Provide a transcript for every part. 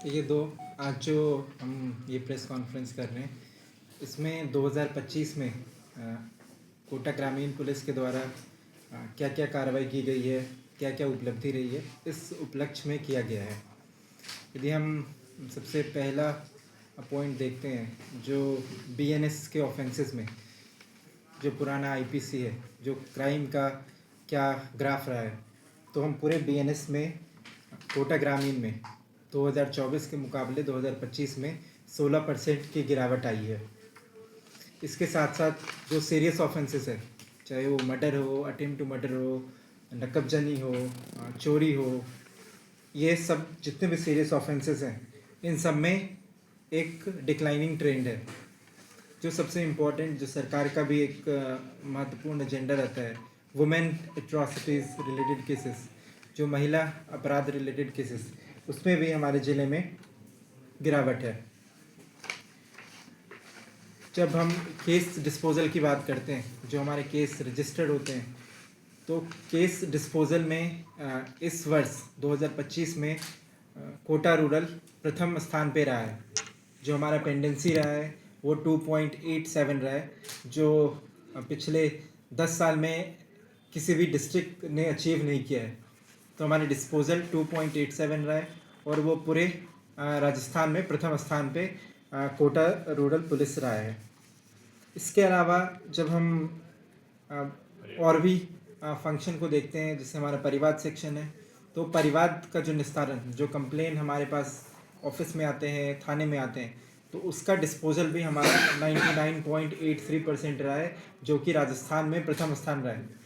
ये दो आज जो हम ये प्रेस कॉन्फ्रेंस कर रहे हैं, इसमें 2025 में कोटा ग्रामीण पुलिस के द्वारा क्या क्या कार्रवाई की गई है, क्या क्या उपलब्धि रही है, इस उपलक्ष्य में किया गया है। यदि हम सबसे पहला पॉइंट देखते हैं, जो बीएनएस के ऑफेंसेस में जो पुराना आईपीसी है, जो क्राइम का क्या ग्राफ रहा है, तो हम पूरे बीएनएस में कोटा ग्रामीण में 2024 के मुकाबले 2025 में 16% की गिरावट आई है। इसके साथ साथ जो सीरियस ऑफेंसेस है, चाहे वो मर्डर हो, अटेम्प्ट टू मर्डर हो, नकबजनी हो, चोरी हो, ये सब जितने भी सीरियस ऑफेंसेस हैं, इन सब में एक डिक्लाइनिंग ट्रेंड है। जो सबसे इम्पोर्टेंट, जो सरकार का भी एक महत्वपूर्ण एजेंडा रहता है, वुमेन एट्रॉसिटीज़ रिलेटेड केसेस, जो महिला अपराध रिलेटेड केसेस, उसमें भी हमारे ज़िले में गिरावट है। जब हम केस डिस्पोज़ल की बात करते हैं, जो हमारे केस रजिस्टर्ड होते हैं, तो केस डिस्पोज़ल में इस वर्ष 2025 में कोटा रूरल प्रथम स्थान पे रहा है। जो हमारा पेंडेंसी रहा है वो 2.87 रहा है, जो पिछले 10 साल में किसी भी डिस्ट्रिक्ट ने अचीव नहीं किया है। तो हमारे डिस्पोज़ल 2.87 रहा है और वो पूरे राजस्थान में प्रथम स्थान पे कोटा रूरल पुलिस रहा है। इसके अलावा जब हम और भी फंक्शन को देखते हैं, जैसे हमारा परिवाद सेक्शन है, तो परिवाद का जो निस्तारण, जो कंप्लेन हमारे पास ऑफिस में आते हैं, थाने में आते हैं, तो उसका डिस्पोजल भी हमारा 99.83% रहा है, जो कि राजस्थान में प्रथम स्थान रहा है।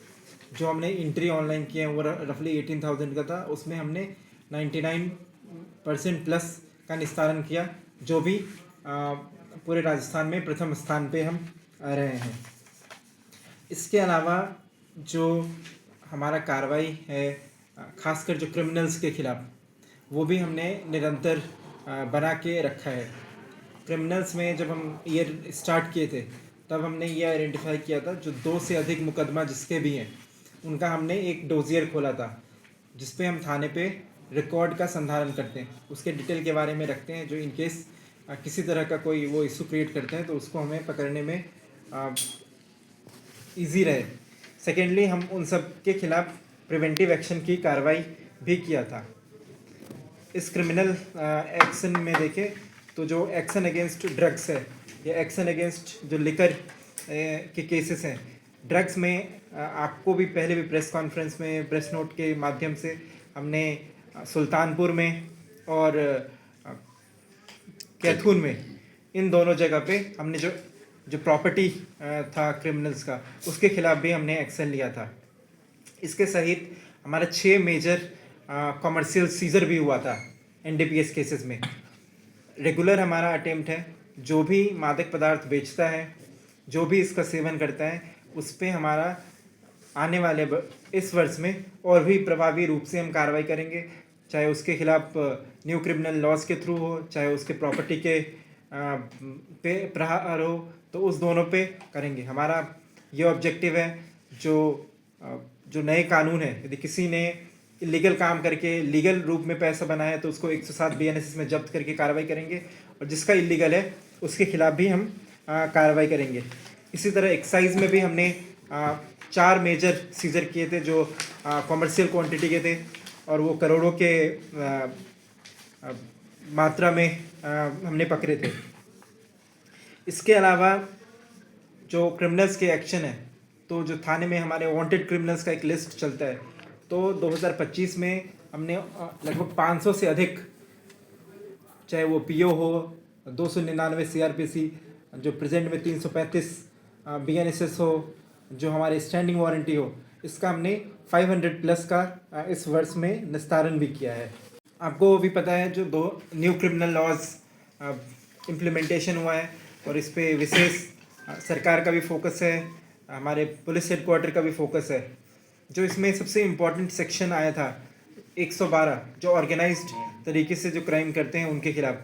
जो हमने एंट्री ऑनलाइन किया है वो रफली 18,000 का था, उसमें हमने 99% प्लस का निस्तारण किया, जो भी पूरे राजस्थान में प्रथम स्थान पे हम रहे हैं। इसके अलावा जो हमारा कार्रवाई है, खासकर जो क्रिमिनल्स के खिलाफ, वो भी हमने निरंतर बना के रखा है। क्रिमिनल्स में जब हम ईयर स्टार्ट किए थे, तब हमने ये आइडेंटिफाई किया था, जो 2 से अधिक मुकदमा जिसके भी हैं, उनका हमने एक डोजियर खोला था, जिस पे हम थाने पे रिकॉर्ड का संधारण करते हैं, उसके डिटेल के बारे में रखते हैं, जो इन केस किसी तरह का कोई वो इशू क्रिएट करते हैं तो उसको हमें पकड़ने में ईजी रहे। सेकेंडली, हम उन सब के खिलाफ प्रिवेंटिव एक्शन की कार्रवाई भी किया था। इस क्रिमिनल एक्शन में देखें तो जो एक्शन अगेंस्ट ड्रग्स है, या एक्शन अगेंस्ट जो लिकर के केसेस हैं, ड्रग्स में आपको भी पहले भी प्रेस कॉन्फ्रेंस में, प्रेस नोट के माध्यम से हमने सुल्तानपुर में और कैथून में, इन दोनों जगह पे हमने जो प्रॉपर्टी था क्रिमिनल्स का, उसके खिलाफ भी हमने एक्शन लिया था। इसके सहित हमारा 6 मेजर कॉमर्शियल सीजर भी हुआ था एनडीपीएस केसेस में। रेगुलर हमारा अटेम्प्ट है, जो भी मादक पदार्थ बेचता है, जो भी इसका सेवन करता है, उस पर हमारा आने वाले इस वर्ष में और भी प्रभावी रूप से हम कार्रवाई करेंगे, चाहे उसके खिलाफ न्यू क्रिमिनल लॉज के थ्रू हो, चाहे उसके प्रॉपर्टी के पे प्रहार हो, तो उस दोनों पे करेंगे। हमारा ये ऑब्जेक्टिव है, जो नए कानून है, यदि किसी ने इलीगल काम करके लीगल रूप में पैसा बनाया तो उसको 107 बीएनएस में जब्त करके कार्रवाई करेंगे, और जिसका इलीगल है उसके खिलाफ भी हम कार्रवाई करेंगे। इसी तरह एक्साइज में भी हमने 4 मेजर सीजर किए थे, जो कॉमर्शियल क्वांटिटी के थे, और वो करोड़ों के मात्रा में हमने पकड़े थे। इसके अलावा जो क्रिमिनल्स के एक्शन है, तो जो थाने में हमारे वांटेड क्रिमिनल्स का एक लिस्ट चलता है, तो 2025 में हमने लगभग 500 से अधिक, चाहे वो पीओ हो, 299 सीआरपीसी, जो प्रेजेंट में 335 बीएनएसएस हो, जो हमारे स्टैंडिंग वारंटी हो, इसका हमने 500 प्लस का इस वर्ष में निस्तारण भी किया है। आपको भी पता है, जो 2 न्यू क्रिमिनल लॉज इम्प्लीमेंटेशन हुआ है, और इस पर विशेष सरकार का भी फोकस है, हमारे पुलिस हेडक्वार्टर का भी फोकस है। जो इसमें सबसे इम्पोर्टेंट सेक्शन आया था 112, जो ऑर्गेनाइज्ड तरीके से जो क्राइम करते हैं उनके खिलाफ,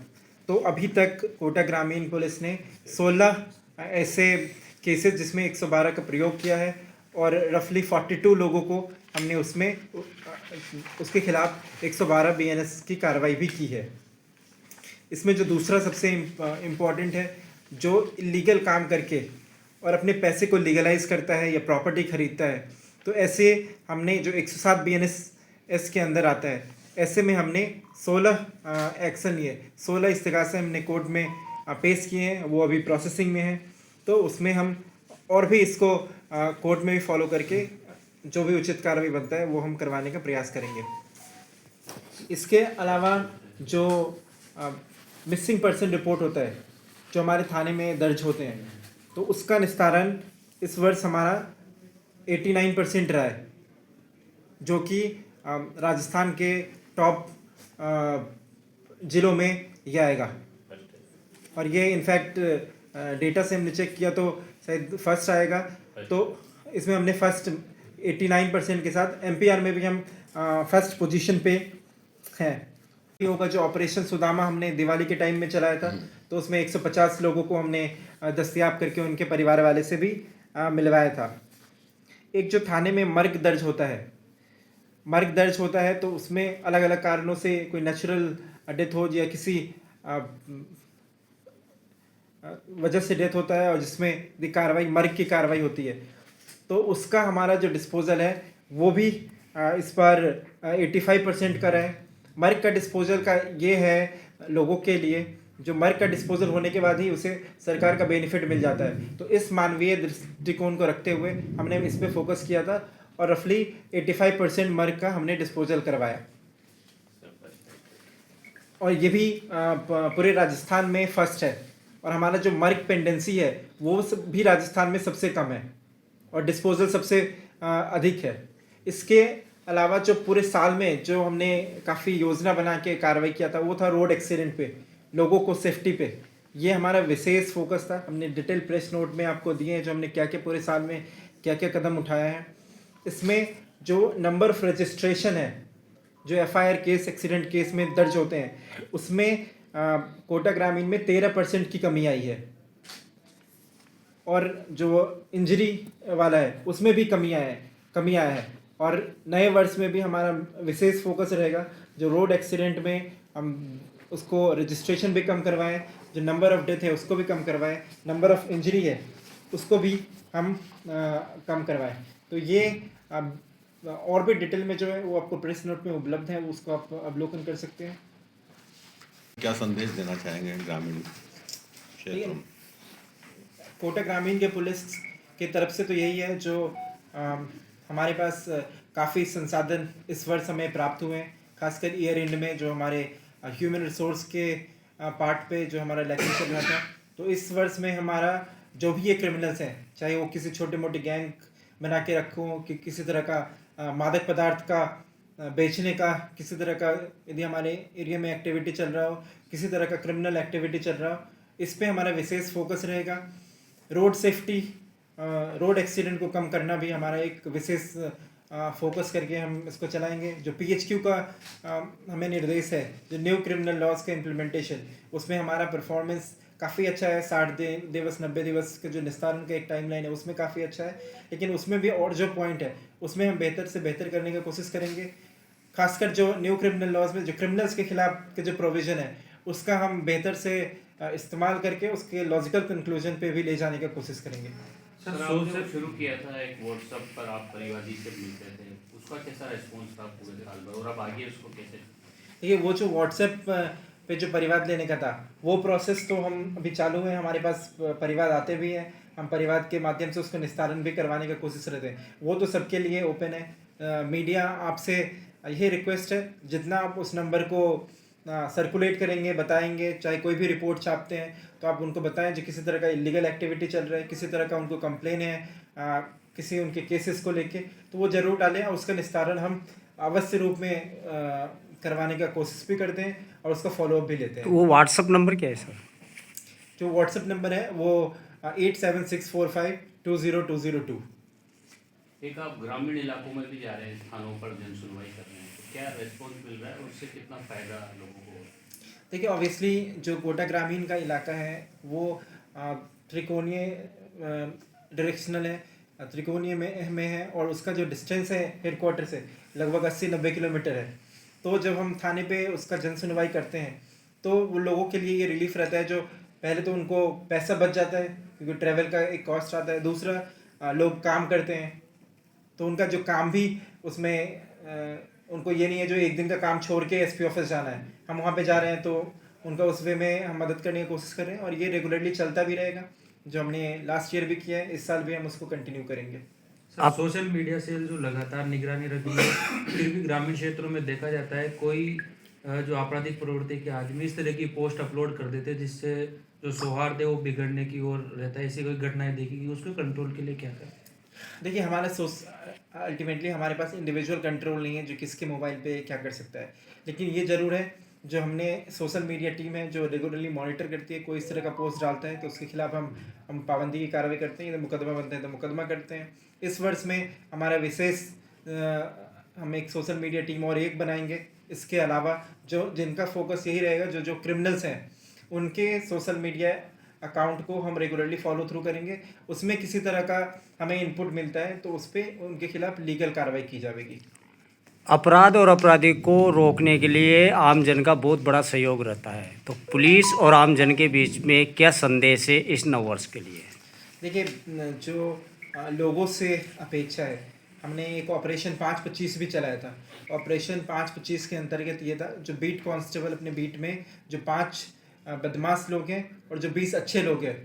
तो अभी तक कोटा ग्रामीण पुलिस ने 16 ऐसे केसेस जिसमें 112 का प्रयोग किया है, और रफली 42 लोगों को हमने उसके खिलाफ 112 बीएनएस की कार्रवाई भी की है। इसमें जो दूसरा सबसे इम्पॉर्टेंट है, जो इलीगल काम करके और अपने पैसे को लीगलाइज करता है या प्रॉपर्टी खरीदता है, तो ऐसे हमने जो 107 BNS के अंदर आता है, ऐसे में हमने 16 एक्शन लिए, 16 इस्तिगासे हमने कोर्ट में पेश किए हैं, वो अभी प्रोसेसिंग में है। तो उसमें हम और भी इसको कोर्ट में भी फॉलो करके जो भी उचित कार्रवाई बनता है वो हम करवाने का प्रयास करेंगे। इसके अलावा जो मिसिंग पर्सन रिपोर्ट होता है, जो हमारे थाने में दर्ज होते हैं, तो उसका निस्तारण इस वर्ष हमारा 89% रहा है, जो कि राजस्थान के टॉप ज़िलों में ये आएगा। और ये इनफैक्ट डेटा से हमने चेक किया तो शायद फर्स्ट आएगा। तो इसमें हमने फर्स्ट 89% के साथ MPR में भी हम फर्स्ट पोजीशन पे हैं। का जो ऑपरेशन सुदामा हमने दिवाली के टाइम में चलाया था, तो उसमें 150 लोगों को हमने दस्तयाब करके उनके परिवार वाले से भी मिलवाया था। एक जो थाने में मर्ग दर्ज होता है, तो उसमें अलग अलग कारणों से कोई नेचुरल डेथ हो या किसी वजह से डेथ होता है और जिसमें कार्रवाई मर्ग की कार्रवाई होती है, तो उसका हमारा जो डिस्पोजल है वो भी इस बार 85% का रहा है। मर्ग का डिस्पोजल का ये है लोगों के लिए, जो मर्ग का डिस्पोजल होने के बाद ही उसे सरकार का बेनिफिट मिल जाता है। तो इस मानवीय दृष्टिकोण को रखते हुए हमने इस पे फोकस किया था और रफली 85% मर्ग का हमने डिस्पोजल करवाया। और ये भी पूरे राजस्थान में फर्स्ट है। और हमारा जो मर्ग पेंडेंसी है वो भी राजस्थान में सबसे कम है और डिस्पोजल सबसे अधिक है। इसके अलावा जो पूरे साल में जो हमने काफ़ी योजना बना के कार्रवाई किया था, वो था रोड एक्सीडेंट पे, लोगों को सेफ्टी पे। ये हमारा विशेष फोकस था। हमने डिटेल प्रेस नोट में आपको दिए हैं जो हमने क्या क्या पूरे साल में क्या क्या कदम उठाया है। इसमें जो नंबर ऑफ रजिस्ट्रेशन है, जो FIR केस एक्सीडेंट केस में दर्ज होते हैं, उसमें कोटा ग्रामीण में 13% की कमी आई है। और जो इंजरी वाला है उसमें भी कमी आया है। और नए वर्ष में भी हमारा विशेष फोकस रहेगा, जो रोड एक्सीडेंट में हम उसको रजिस्ट्रेशन भी कम करवाएं, जो नंबर ऑफ डेथ है उसको भी कम करवाएं, नंबर ऑफ इंजरी है उसको भी हम कम करवाएं। तो ये और भी डिटेल में जो है वो आपको प्रेस नोट में उपलब्ध है, उसको आप अवलोकन कर सकते हैं। क्या संदेश देना चाहेंगे ग्रामीण क्षेत्रों में? कोटा ग्रामीण के पुलिस की तरफ से तो यही है, जो हमारे पास काफ़ी संसाधन इस वर्ष हमें प्राप्त हुए हैं, खासकर ईयर एंड में जो हमारे ह्यूमन रिसोर्स के पार्ट पे जो हमारा इलेक्शन चल रहा था। तो इस वर्ष में हमारा जो भी ये क्रिमिनल्स हैं, चाहे वो किसी छोटे मोटे गैंग बना के रखो कि किसी तरह का मादक पदार्थ का बेचने का, किसी तरह का यदि हमारे एरिया में एक्टिविटी चल रहा हो, किसी तरह का क्रिमिनल एक्टिविटी चल रहा हो, इस पे हमारा विशेष फोकस रहेगा। रोड सेफ्टी, रोड एक्सीडेंट को कम करना भी हमारा एक विशेष फोकस करके हम इसको चलाएंगे। जो PHQ का हमें निर्देश है, जो न्यू क्रिमिनल लॉज का इम्प्लीमेंटेशन, उसमें हमारा परफॉर्मेंस काफ़ी अच्छा है। 60 दिवस 90 दिवस के जो निस्तारण का एक टाइमलाइन है उसमें काफ़ी अच्छा है, लेकिन उसमें भी और जो पॉइंट है उसमें हम बेहतर से बेहतर करने की कोशिश करेंगे। खासकर जो न्यू क्रिमिनल लॉज में जो क्रिमिनल्स के खिलाफ के जो प्रोविज़न है उसका हम बेहतर से इस्तेमाल करके उसके लॉजिकल कंक्लूजन पे भी ले जाने की कोशिश करेंगे। सर, आपने शुरू किया था एक व्हाट्सएप पर आप परिवादी से मिलते थे, उसका कैसा रिस्पॉन्स था पूरे साल भर, और अब आगे उसको कैसे? देखिए, वो जो व्हाट्सएप पे जो परिवाद लेने का था वो प्रोसेस तो हम अभी चालू है। हमारे पास परिवाद आते भी हैं, हम परिवाद के माध्यम से उसका निस्तारण भी करवाने का कोशिश रहते हैं। वो तो सबके लिए ओपन है। मीडिया आपसे यही रिक्वेस्ट है, जितना आप उस नंबर को सर्कुलेट करेंगे, बताएंगे, चाहे कोई भी रिपोर्ट छापते हैं तो आप उनको बताएं जो किसी तरह का इलीगल एक्टिविटी चल रहा है, किसी तरह का उनको कंप्लेन है किसी उनके केसेस को लेके, तो वो ज़रूर डालें और उसका निस्तारण हम अवश्य रूप में करवाने का कोशिश भी करते हैं और उसका फॉलोअप भी लेते हैं। तो वो व्हाट्सअप नंबर क्या है सर? जो व्हाट्सअप नंबर है वो 8764520202। एक आप ग्रामीण इलाकों में भी जा रहे हैं, थानों पर जन सुनवाई कर रहे हैं, तो क्या रेस्पॉन्स मिल रहा है और उससे कितना फ़ायदा लोगों को? देखिए, ऑब्वियसली जो कोटा ग्रामीण का इलाका है वो त्रिकोणीय डायरेक्शनल है, त्रिकोणीय में है, और उसका जो डिस्टेंस है हेडक्वार्टर से लगभग 80-90 किलोमीटर है। तो जब हम थाने पे उसका जन सुनवाई करते हैं तो वो लोगों के लिए ये रिलीफ रहता है। जो पहले तो उनको पैसा बच जाता है क्योंकि ट्रैवल का एक कॉस्ट आता है। दूसरा लोग काम करते हैं तो उनका जो काम भी उसमें उनको ये नहीं है जो एक दिन का काम छोड़ के एसपी ऑफिस जाना है, हम वहाँ पे जा रहे हैं तो उनका उस वे में हम मदद करने की कोशिश कर रहे हैं और ये रेगुलरली चलता भी रहेगा। जो हमने लास्ट ईयर भी किया है, इस साल भी हम उसको कंटिन्यू करेंगे। आप सोशल मीडिया से जो लगातार निगरानी रखी है, फिर भी ग्रामीण क्षेत्रों में देखा जाता है कोई जो आपराधिक प्रवृत्ति के आदमी इस तरह की पोस्ट अपलोड कर देते हैं जिससे जो सौहार्द है वो बिगड़ने की ओर रहता है। ऐसी कोई घटनाएं देखी, उसको कंट्रोल के लिए क्या करें? देखिए, अल्टीमेटली हमारे पास इंडिविजुअल कंट्रोल नहीं है जो किसके मोबाइल पे क्या कर सकता है, लेकिन ये ज़रूर है जो हमने सोशल मीडिया टीम है जो रेगुलरली मॉनिटर करती है। कोई इस तरह का पोस्ट डालता है तो उसके खिलाफ हम पाबंदी की कार्रवाई करते हैं। यदि मुकदमा बनते हैं तो मुकदमा करते हैं। इस वर्ष में हमारा विशेष हम एक सोशल मीडिया टीम और एक बनाएंगे। इसके अलावा जो जिनका फोकस यही रहेगा, जो क्रिमिनल्स हैं उनके सोशल मीडिया अकाउंट को हम रेगुलरली फॉलो थ्रू करेंगे। उसमें किसी तरह का हमें इनपुट मिलता है तो उस पर उनके खिलाफ लीगल कार्रवाई की जाएगी। अपराध और अपराधी को रोकने के लिए आम जन का बहुत बड़ा सहयोग रहता है, तो पुलिस और आम जन के बीच में क्या संदेश है इस नववर्ष के लिए? देखिए, जो लोगों से अपेक्षा है, हमने एक ऑपरेशन 5-25 भी चलाया था। ऑपरेशन 5-25 के अंतर्गत ये था जो बीट कांस्टेबल अपने बीट में जो 5 बदमाश लोग हैं और जो 20 अच्छे लोग हैं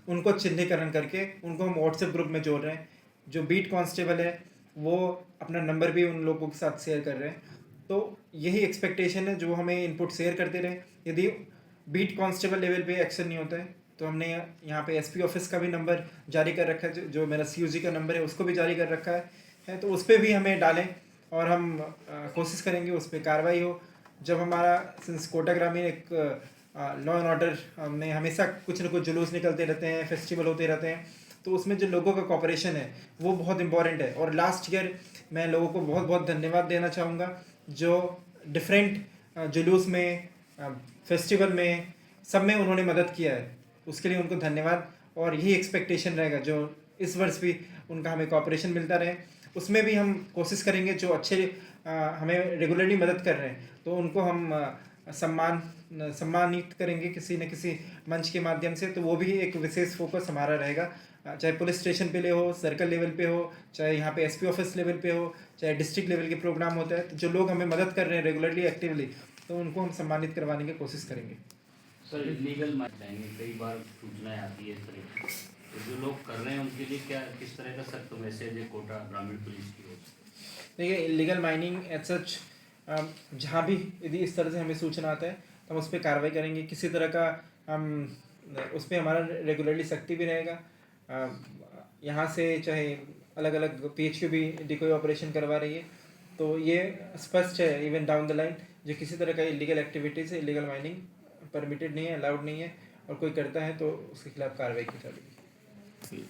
उनको चिन्हीकरण करके उनको हम व्हाट्सएप ग्रुप में जोड़ रहे हैं। जो बीट कांस्टेबल है वो अपना नंबर भी उन लोगों के साथ शेयर कर रहे हैं। तो यही एक्सपेक्टेशन है, जो हमें इनपुट शेयर करते रहे। यदि बीट कांस्टेबल लेवल पे एक्शन नहीं होता है तो हमने यहाँ पे एसपी ऑफिस का भी नंबर जारी कर रखा है, जो मेरा सीओजी का नंबर है उसको भी जारी कर रखा है तो उस पर भी हमें डालें और हम कोशिश करेंगे उस पर कार्रवाई हो। जब हमारा सिंस कोटा ग्रामीण एक लॉ एंड ऑर्डर में हमेशा कुछ न कुछ जुलूस निकलते रहते हैं, फेस्टिवल होते रहते हैं, तो उसमें जो लोगों का कॉपरेशन है वो बहुत इंपॉर्टेंट है। और लास्ट ईयर मैं लोगों को बहुत बहुत धन्यवाद देना चाहूँगा जो डिफरेंट जुलूस में, फेस्टिवल में, सब में उन्होंने मदद किया है, उसके लिए उनको धन्यवाद। और यही एक्सपेक्टेशन रहेगा जो इस वर्ष भी उनका हमें कॉपरेशन मिलता रहे। उसमें भी हम कोशिश करेंगे जो अच्छे हमें रेगुलरली मदद कर रहे हैं तो उनको हम सम्मानित करेंगे किसी न किसी मंच के माध्यम से। तो वो भी एक विशेष फोकस हमारा रहेगा, चाहे पुलिस स्टेशन पे ले हो, सर्कल लेवल पे हो, चाहे यहाँ पे एसपी ऑफिस लेवल पे हो, चाहे डिस्ट्रिक्ट लेवल के प्रोग्राम होता है, तो जो लोग हमें मदद कर रहे हैं रेगुलरली एक्टिवली तो उनको हम सम्मानित करवाने की कोशिश करेंगे। सर, लीगल जाएंगे, कई बार सूचनाएं आती है इस तरह की, तो जो लोग कर रहे हैं उनके लिए क्या किस तरह का सख्त मैसेज है कोटा ग्रामीण पुलिस की ओर से? देखिए, इलीगल माइनिंग एज सच जहाँ भी यदि इस तरह से हमें सूचना आता है तो हम उस पर कार्रवाई करेंगे। किसी तरह का हम उस पर हमारा रेगुलरली सख्ती भी रहेगा। यहाँ से चाहे अलग अलग PHQ भी डिकोई ऑपरेशन करवा रही है तो ये स्पष्ट है इवन डाउन द लाइन जो किसी तरह का इलीगल एक्टिविटीज़ है, इलीगल माइनिंग परमिटेड नहीं है, अलाउड नहीं है और कोई करता है तो उसके खिलाफ कार्रवाई की जाएगी।